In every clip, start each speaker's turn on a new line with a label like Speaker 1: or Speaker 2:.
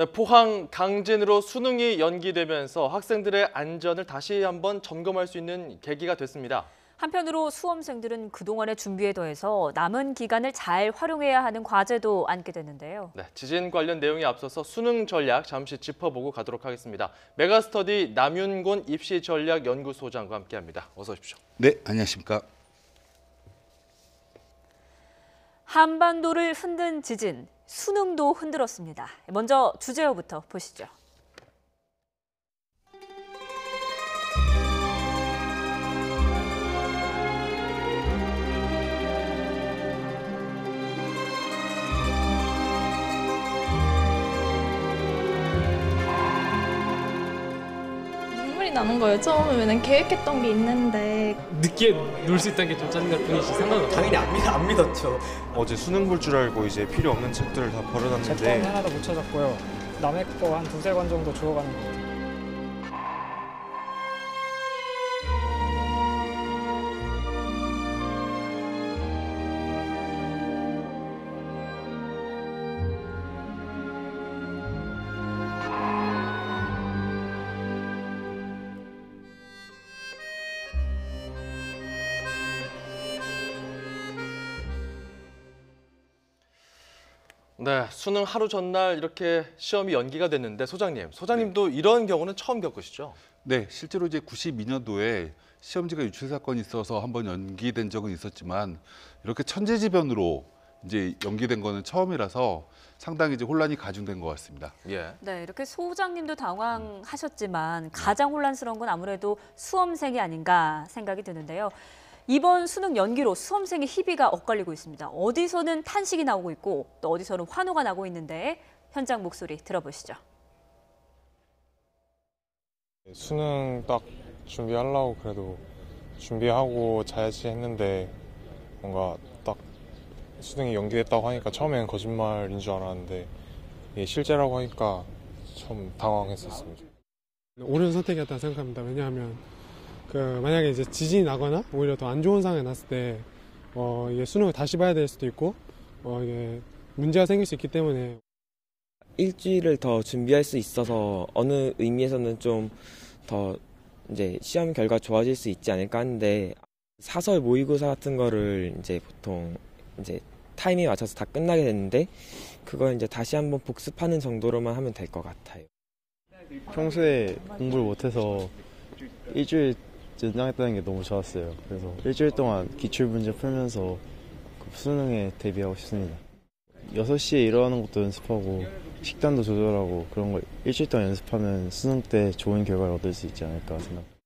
Speaker 1: 네, 포항 강진으로 수능이 연기되면서 학생들의 안전을 다시 한번 점검할 수 있는 계기가 됐습니다.
Speaker 2: 한편으로 수험생들은 그동안의 준비에 더해서 남은 기간을 잘 활용해야 하는 과제도 안게 됐는데요.
Speaker 1: 네, 지진 관련 내용에 앞서서 수능 전략 잠시 짚어보고 가도록 하겠습니다. 메가스터디 남윤곤 입시전략연구소장과 함께합니다. 어서 오십시오.
Speaker 3: 네, 안녕하십니까.
Speaker 2: 한반도를 흔든 지진, 수능도 흔들었습니다. 먼저 주제어부터 보시죠.
Speaker 4: 눈물이 나는 거예요. 처음에는 계획했던 게 있는데
Speaker 5: 늦게 놀 수 있다는 게 좀 짜증날 뿐이지 상관없어요.
Speaker 6: 당연히 안 믿었죠.
Speaker 7: 어제 수능 볼 줄 알고 이제 필요 없는 책들을 다
Speaker 8: 제
Speaker 7: 버려놨는데
Speaker 8: 건 하나도 못 찾았고요. 남의 거 한 두세 권 정도 주워가는 것 같아요.
Speaker 1: 네, 수능 하루 전날 이렇게 시험이 연기가 됐는데 소장님도 이런 경우는 처음 겪으시죠?
Speaker 3: 네, 실제로 이제 92년도에 시험지가 유출 사건이 있어서 한번 연기된 적은 있었지만 이렇게 천재지변으로 이제 연기된 거는 처음이라서 상당히 이제 혼란이 가중된 것 같습니다.
Speaker 1: 예.
Speaker 2: 네, 이렇게 소장님도 당황하셨지만 가장 혼란스러운 건 아무래도 수험생이 아닌가 생각이 드는데요. 이번 수능 연기로 수험생의 희비가 엇갈리고 있습니다. 어디서는 탄식이 나오고 있고 또 어디서는 환호가 나고 있는데 현장 목소리 들어보시죠.
Speaker 7: 수능 딱 준비하려고 그래도 준비하고 자야지 했는데 뭔가 딱 수능이 연기됐다고 하니까 처음에는 거짓말인 줄 알았는데 이게 실제라고 하니까 좀 당황했었습니다.
Speaker 9: 옳은 선택이었다고 생각합니다. 왜냐하면 만약에 이제 지진이 나거나 오히려 더 안 좋은 상황이 났을 때 이게 수능을 다시 봐야 될 수도 있고 이게 문제가 생길 수 있기 때문에
Speaker 10: 일주일을 더 준비할 수 있어서 어느 의미에서는 좀 더 이제 시험 결과 좋아질 수 있지 않을까 하는데 사설 모의고사 같은 거를 이제 보통 이제 타이밍에 맞춰서 다 끝나게 됐는데 그걸 이제 다시 한번 복습하는 정도로만 하면 될 것 같아요.
Speaker 11: 평소에 공부를 못해서 일주일 연장했다는 게 너무 좋았어요. 그래서 일주일 동안 기출문제 풀면서 수능에 대비하고 싶습니다. 6시에 일어나는 것도 연습하고 식단도 조절하고 그런 걸 일주일 동안 연습하면 수능 때 좋은 결과를 얻을 수 있지 않을까 생각합니다.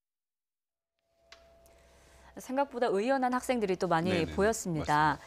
Speaker 2: 생각보다 의연한 학생들이 또 많이
Speaker 3: 네네,
Speaker 2: 보였습니다.
Speaker 3: 맞습니다.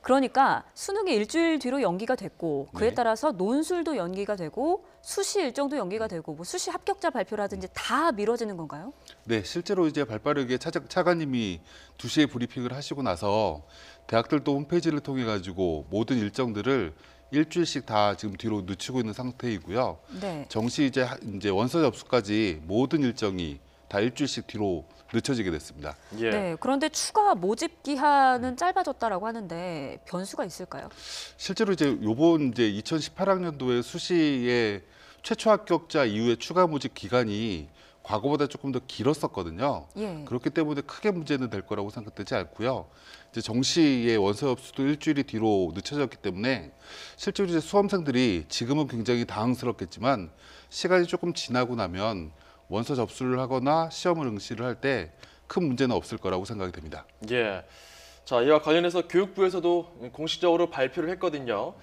Speaker 2: 그러니까 수능이 일주일 뒤로 연기가 됐고 그에
Speaker 3: 네.
Speaker 2: 따라서 논술도 연기가 되고 수시 일정도 연기가 되고 뭐 수시 합격자 발표라든지 다 미뤄지는 건가요?
Speaker 3: 네, 실제로 이제 발빠르게 차관님이 2시에 브리핑을 하시고 나서 대학들도 홈페이지를 통해 가지고 모든 일정들을 일주일씩 다 지금 뒤로 늦추고 있는 상태이고요.
Speaker 2: 네.
Speaker 3: 정시 이제 원서 접수까지 모든 일정이 다 일주일씩 뒤로 늦춰지게 됐습니다.
Speaker 1: 예.
Speaker 2: 네. 그런데 추가 모집 기한은 짧아졌다라고 하는데 변수가 있을까요?
Speaker 3: 실제로 이제 요번 이제 2018학년도에 수시의 최초 합격자 이후에 추가 모집 기간이 과거보다 조금 더 길었었거든요.
Speaker 2: 예.
Speaker 3: 그렇기 때문에 크게 문제는 될 거라고 생각되지 않고요. 이제 정시의 원서 접수도 일주일이 뒤로 늦춰졌기 때문에 실제로 이제 수험생들이 지금은 굉장히 당황스럽겠지만 시간이 조금 지나고 나면 원서 접수를 하거나 시험을 응시를 할 때 큰 문제는 없을 거라고 생각이 됩니다.
Speaker 1: 예. 자, 이와 관련해서 교육부에서도 공식적으로 발표를 했거든요.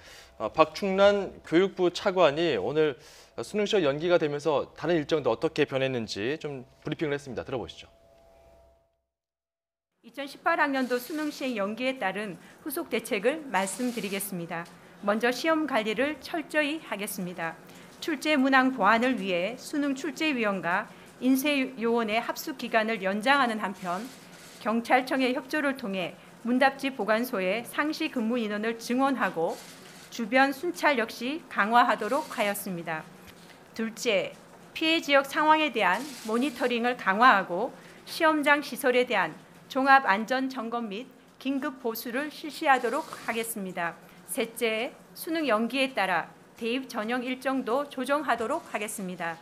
Speaker 1: 박충란 교육부 차관이 오늘 수능 시험 연기가 되면서 다른 일정도 어떻게 변했는지 좀 브리핑을 했습니다. 들어보시죠.
Speaker 12: 2018학년도 수능 시행 연기에 따른 후속 대책을 말씀드리겠습니다. 먼저 시험 관리를 철저히 하겠습니다. 출제 문항 보완을 위해 수능 출제위원과 인쇄요원의 합숙 기간을 연장하는 한편 경찰청의 협조를 통해 문답지 보관소의 상시 근무 인원을 증원하고 주변 순찰 역시 강화하도록 하였습니다. 둘째, 피해 지역 상황에 대한 모니터링을 강화하고 시험장 시설에 대한 종합 안전 점검 및 긴급 보수를 실시하도록 하겠습니다. 셋째, 수능 연기에 따라 대입 전형 일정도 조정하도록 하겠습니다.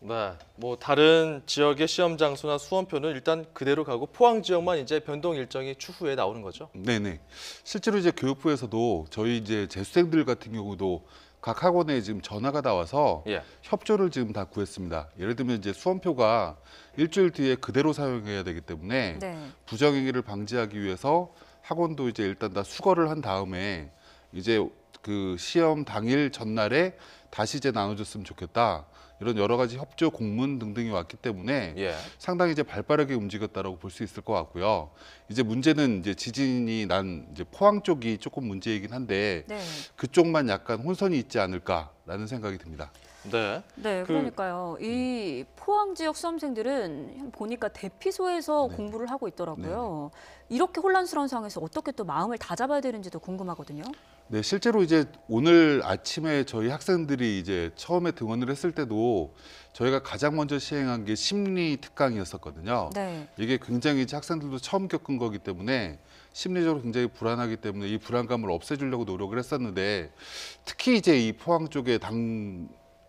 Speaker 1: 네, 뭐 다른 지역의 시험 장소나 수험표는 일단 그대로 가고 포항 지역만 이제 변동 일정이 추후에 나오는 거죠.
Speaker 3: 네네. 실제로 이제 교육부에서도 저희 이제 재수생들 같은 경우도 각 학원에 지금 전화가 나와서
Speaker 1: 예.
Speaker 3: 협조를 지금 다 구했습니다. 예를 들면 이제 수험표가 일주일 뒤에 그대로 사용해야 되기 때문에
Speaker 2: 네.
Speaker 3: 부정행위를 방지하기 위해서 학원도 이제 일단 다 수거를 한 다음에 이제 그 시험 당일 전날에 다시 이제 나눠줬으면 좋겠다. 이런 여러 가지 협조 공문 등등이 왔기 때문에
Speaker 1: 예.
Speaker 3: 상당히 이제 발빠르게 움직였다라고 볼 수 있을 것 같고요. 이제 문제는 이제 지진이 난 이제 포항 쪽이 조금 문제이긴 한데
Speaker 2: 네.
Speaker 3: 그쪽만 약간 혼선이 있지 않을까라는 생각이 듭니다.
Speaker 1: 네.
Speaker 2: 네, 그러니까요. 이 포항 지역 수험생들은 보니까 대피소에서
Speaker 3: 네.
Speaker 2: 공부를 하고 있더라고요. 이렇게 혼란스러운 상황에서 어떻게 또 마음을 다잡아야 되는지도 궁금하거든요.
Speaker 3: 네, 실제로 이제 오늘 아침에 저희 학생들이 이제 처음에 등원을 했을 때도 저희가 가장 먼저 시행한 게 심리 특강이었었거든요.
Speaker 2: 네.
Speaker 3: 이게 굉장히 이제 학생들도 처음 겪은 거기 때문에 심리적으로 굉장히 불안하기 때문에 이 불안감을 없애주려고 노력을 했었는데 특히 이제 이 포항 쪽의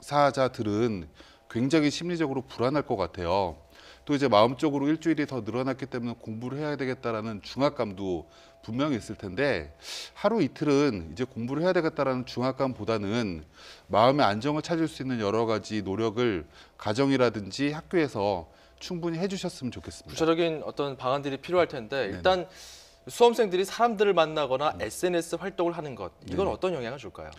Speaker 3: 당사자들은 굉장히 심리적으로 불안할 것 같아요. 또 이제 마음적으로 일주일이 더 늘어났기 때문에 공부를 해야 되겠다라는 중압감도 분명히 있을 텐데 하루 이틀은 이제 공부를 해야 되겠다라는 중압감보다는 마음의 안정을 찾을 수 있는 여러 가지 노력을 가정이라든지 학교에서 충분히 해주셨으면 좋겠습니다.
Speaker 1: 구체적인 어떤 방안들이 필요할 텐데 일단 수험생들이 사람들을 만나거나 SNS 활동을 하는 것 이건 어떤 영향을 줄까요?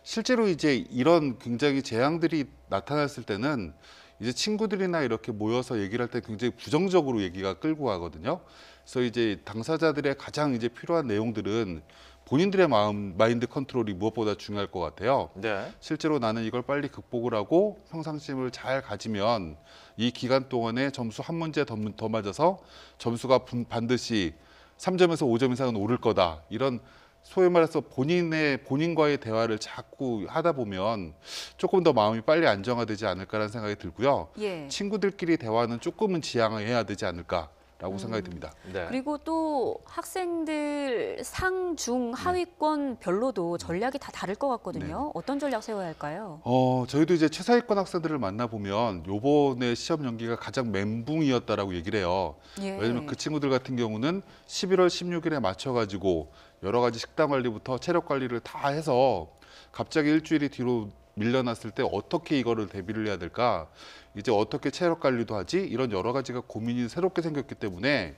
Speaker 3: 실제로 이제 이런 굉장히 재앙들이 나타났을 때는 이제 친구들이나 이렇게 모여서 얘기를 할 때 굉장히 부정적으로 얘기가 끌고 가거든요. 그래서 이제 당사자들의 가장 이제 필요한 내용들은 본인들의 마인드 컨트롤이 무엇보다 중요할 것 같아요.
Speaker 1: 네.
Speaker 3: 실제로 나는 이걸 빨리 극복을 하고 평상심을 잘 가지면 이 기간 동안에 점수 한 문제 더 맞아서 점수가 반드시 3점에서 5점 이상은 오를 거다. 이런 소위 말해서 본인과의 대화를 자꾸 하다 보면 조금 더 마음이 빨리 안정화되지 않을까라는 생각이 들고요.
Speaker 2: 예.
Speaker 3: 친구들끼리 대화는 조금은 지양해야 되지 않을까라고 생각이 듭니다.
Speaker 1: 네.
Speaker 2: 그리고 또 학생들 상, 중, 하위권 별로도 전략이 다 다를 것 같거든요. 어떤 전략 세워야 할까요?
Speaker 3: 저희도 이제 최상위권 학생들을 만나보면 요번에 시험 연기가 가장 멘붕이었다라고 얘기를 해요.
Speaker 2: 예.
Speaker 3: 왜냐면 그 친구들 같은 경우는 11월 16일에 맞춰가지고 여러 가지 식단 관리부터 체력 관리를 다 해서 갑자기 일주일이 뒤로 밀려났을 때 어떻게 이거를 대비를 해야 될까? 이제 어떻게 체력 관리도 하지? 이런 여러 가지가 고민이 새롭게 생겼기 때문에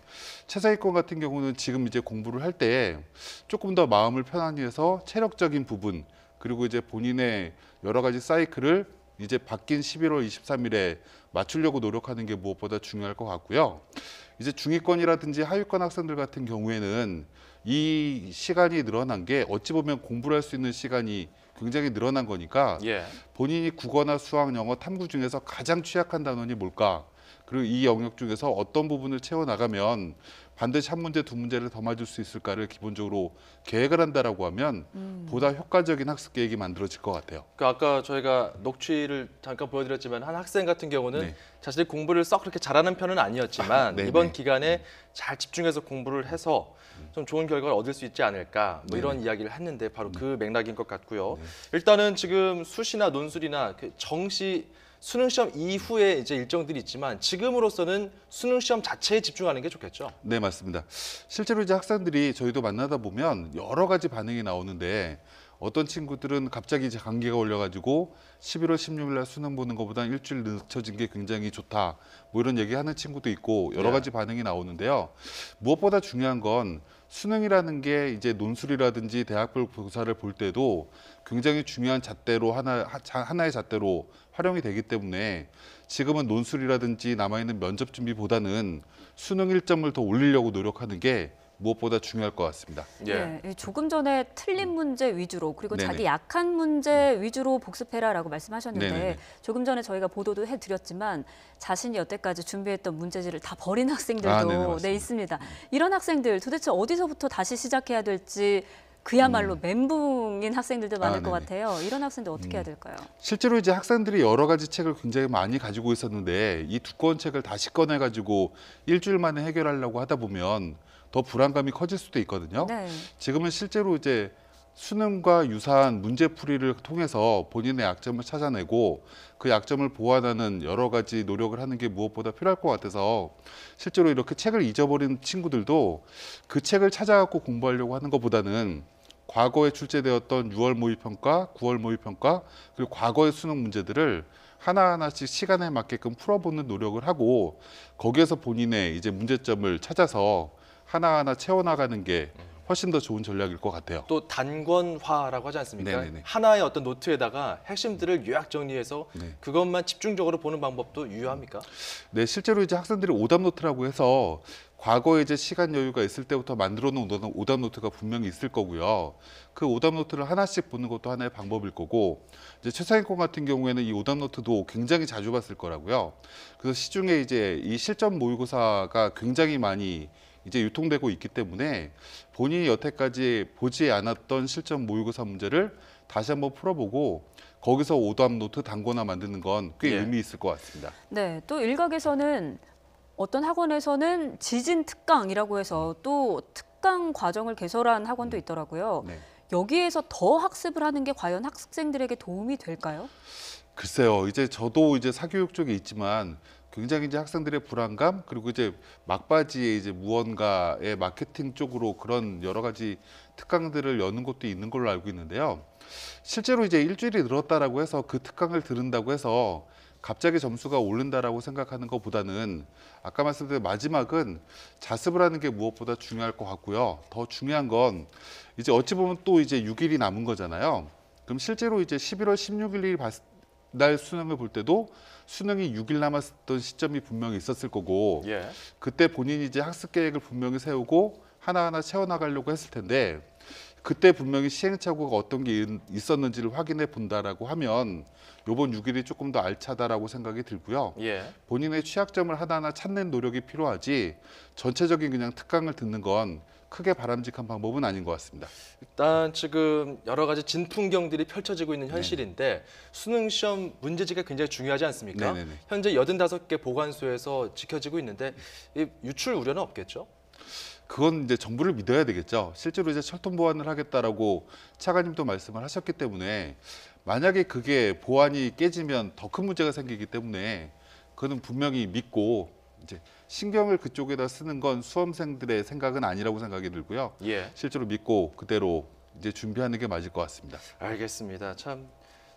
Speaker 3: 최상위권 같은 경우는 지금 이제 공부를 할 때 조금 더 마음을 편안히 해서 체력적인 부분 그리고 이제 본인의 여러 가지 사이클을 이제 바뀐 11월 23일에 맞추려고 노력하는 게 무엇보다 중요할 것 같고요. 이제 중위권이라든지 하위권 학생들 같은 경우에는 이 시간이 늘어난 게 어찌 보면 공부를 할 수 있는 시간이 굉장히 늘어난 거니까
Speaker 1: 예.
Speaker 3: 본인이 국어나 수학, 영어, 탐구 중에서 가장 취약한 단원이 뭘까? 그리고 이 영역 중에서 어떤 부분을 채워나가면 반드시 한 문제, 두 문제를 더 맞을 수 있을까를 기본적으로 계획을 한다라고 하면 보다 효과적인 학습 계획이 만들어질 것 같아요.
Speaker 1: 그 아까 저희가 녹취를 잠깐 보여드렸지만 한 학생 같은 경우는
Speaker 3: 네.
Speaker 1: 자신이 공부를 썩 그렇게 잘하는 편은 아니었지만
Speaker 3: 네네.
Speaker 1: 이번 기간에 잘 집중해서 공부를 해서 좀 좋은 결과를 얻을 수 있지 않을까 뭐 이런 이야기를 했는데 바로 그 맥락인 것 같고요. 일단은 지금 수시나 논술이나 그 정시 수능 시험 이후에 이제 일정들이 있지만 지금으로서는 수능 시험 자체에 집중하는 게 좋겠죠.
Speaker 3: 네, 맞습니다. 실제로 이제 학생들이 저희도 만나다 보면 여러 가지 반응이 나오는데 어떤 친구들은 갑자기 이제 감기가 올려가지고 11월 16일 날 수능 보는 것보다 일주일 늦춰진 게 굉장히 좋다. 뭐 이런 얘기하는 친구도 있고 여러 가지 반응이 나오는데요. 무엇보다 중요한 건 수능이라는 게 이제 논술이라든지 대학별 교사를 볼 때도 굉장히 중요한 잣대로 하나의 잣대로 활용이 되기 때문에 지금은 논술이라든지 남아있는 면접 준비보다는 수능 일점을 더 올리려고 노력하는 게 무엇보다 중요할 것 같습니다.
Speaker 2: 예. 조금 전에 틀린 문제 위주로 그리고
Speaker 3: 네네.
Speaker 2: 자기 약한 문제 위주로 복습해라라고 말씀하셨는데
Speaker 3: 네네네.
Speaker 2: 조금 전에 저희가 보도도 해드렸지만 자신이 여태까지 준비했던 문제지를 다 버린
Speaker 3: 네네,
Speaker 2: 학생들도
Speaker 3: 맞습니다.
Speaker 2: 있습니다. 이런 학생들 도대체 어디서부터 다시 시작해야 될지 그야말로 멘붕인 학생들도 많을 것
Speaker 3: 네네.
Speaker 2: 같아요. 이런 학생들 어떻게 해야 될까요?
Speaker 3: 실제로 이제 학생들이 여러 가지 책을 굉장히 많이 가지고 있었는데 이 두꺼운 책을 다시 꺼내가지고 일주일 만에 해결하려고 하다 보면 더 불안감이 커질 수도 있거든요.
Speaker 2: 네.
Speaker 3: 지금은 실제로 이제 수능과 유사한 문제풀이를 통해서 본인의 약점을 찾아내고 그 약점을 보완하는 여러 가지 노력을 하는 게 무엇보다 필요할 것 같아서 실제로 이렇게 책을 잊어버린 친구들도 그 책을 찾아갖고 공부하려고 하는 것보다는 과거에 출제되었던 6월 모의평가, 9월 모의평가, 그리고 과거의 수능 문제들을 하나하나씩 시간에 맞게끔 풀어보는 노력을 하고 거기에서 본인의 이제 문제점을 찾아서 하나하나 채워나가는 게 훨씬 더 좋은 전략일 것 같아요.
Speaker 1: 또 단권화라고 하지 않습니까?
Speaker 3: 네네네.
Speaker 1: 하나의 어떤 노트에다가 핵심들을 요약 정리해서
Speaker 3: 네.
Speaker 1: 그것만 집중적으로 보는 방법도 유효합니까?
Speaker 3: 네, 실제로 이제 학생들이 오답 노트라고 해서 과거에 이제 시간 여유가 있을 때부터 만들어 놓은 오답 노트가 분명히 있을 거고요. 그 오답 노트를 하나씩 보는 것도 하나의 방법일 거고, 이제 최상위권 같은 경우에는 이 오답 노트도 굉장히 자주 봤을 거라고요. 그래서 시중에 이제 이 실전 모의고사가 굉장히 많이 이제 유통되고 있기 때문에 본인이 여태까지 보지 않았던 실전 모의고사 문제를 다시 한번 풀어보고 거기서 오답 노트 단권화 만드는 건 꽤
Speaker 1: 예.
Speaker 3: 의미 있을 것 같습니다.
Speaker 2: 네, 또 일각에서는 어떤 학원에서는 지진 특강이라고 해서 또 특강 과정을 개설한 학원도 있더라고요.
Speaker 3: 네.
Speaker 2: 여기에서 더 학습을 하는 게 과연 학생들에게 도움이 될까요?
Speaker 3: 글쎄요, 이제 저도 이제 사교육 쪽에 있지만 굉장히 이제 학생들의 불안감 그리고 이제 막바지에 이제 무언가의 마케팅 쪽으로 그런 여러 가지 특강들을 여는 곳도 있는 걸로 알고 있는데요. 실제로 이제 일주일이 늘었다라고 해서 그 특강을 들은다고 해서 갑자기 점수가 오른다라고 생각하는 것보다는 아까 말씀드린 마지막은 자습을 하는 게 무엇보다 중요할 것 같고요. 더 중요한 건 이제 어찌 보면 또 이제 6일이 남은 거잖아요. 그럼 실제로 이제 11월 16일이 날 수능을 볼 때도 수능이 6일 남았던 시점이 분명히 있었을 거고
Speaker 1: 예.
Speaker 3: 그때 본인이 이제 학습 계획을 분명히 세우고 하나하나 채워나가려고 했을 텐데 그때 분명히 시행착오가 어떤 게 있었는지를 확인해 본다라고 하면 이번 6일이 조금 더 알차다라고 생각이 들고요.
Speaker 1: 예.
Speaker 3: 본인의 취약점을 하나하나 찾는 노력이 필요하지 전체적인 그냥 특강을 듣는 건 크게 바람직한 방법은 아닌 것 같습니다.
Speaker 1: 일단 지금 여러 가지 진풍경들이 펼쳐지고 있는 현실인데 수능 시험 문제지가 굉장히 중요하지 않습니까?
Speaker 3: 네네네.
Speaker 1: 현재 85개 보관소에서 지켜지고 있는데 이 유출 우려는 없겠죠?
Speaker 3: 그건 이제 정부를 믿어야 되겠죠. 실제로 이제 철통 보완을 하겠다라고 차관님도 말씀을 하셨기 때문에 만약에 그게 보완이 깨지면 더 큰 문제가 생기기 때문에 그거는 분명히 믿고 이제 신경을 그쪽에다 쓰는 건 수험생들의 생각은 아니라고 생각이 들고요.
Speaker 1: 예.
Speaker 3: 실제로 믿고 그대로 이제 준비하는 게 맞을 것 같습니다.
Speaker 1: 알겠습니다. 참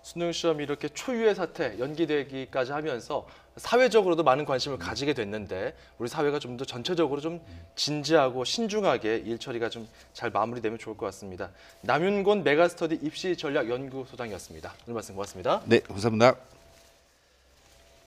Speaker 1: 수능 시험이 이렇게 초유의 사태 연기되기까지 하면서 사회적으로도 많은 관심을 가지게 됐는데 우리 사회가 좀 더 전체적으로 좀 진지하고 신중하게 일 처리가 좀 잘 마무리되면 좋을 것 같습니다. 남윤곤 메가스터디 입시 전략 연구소장이었습니다. 오늘 말씀 고맙습니다.
Speaker 3: 네, 감사합니다.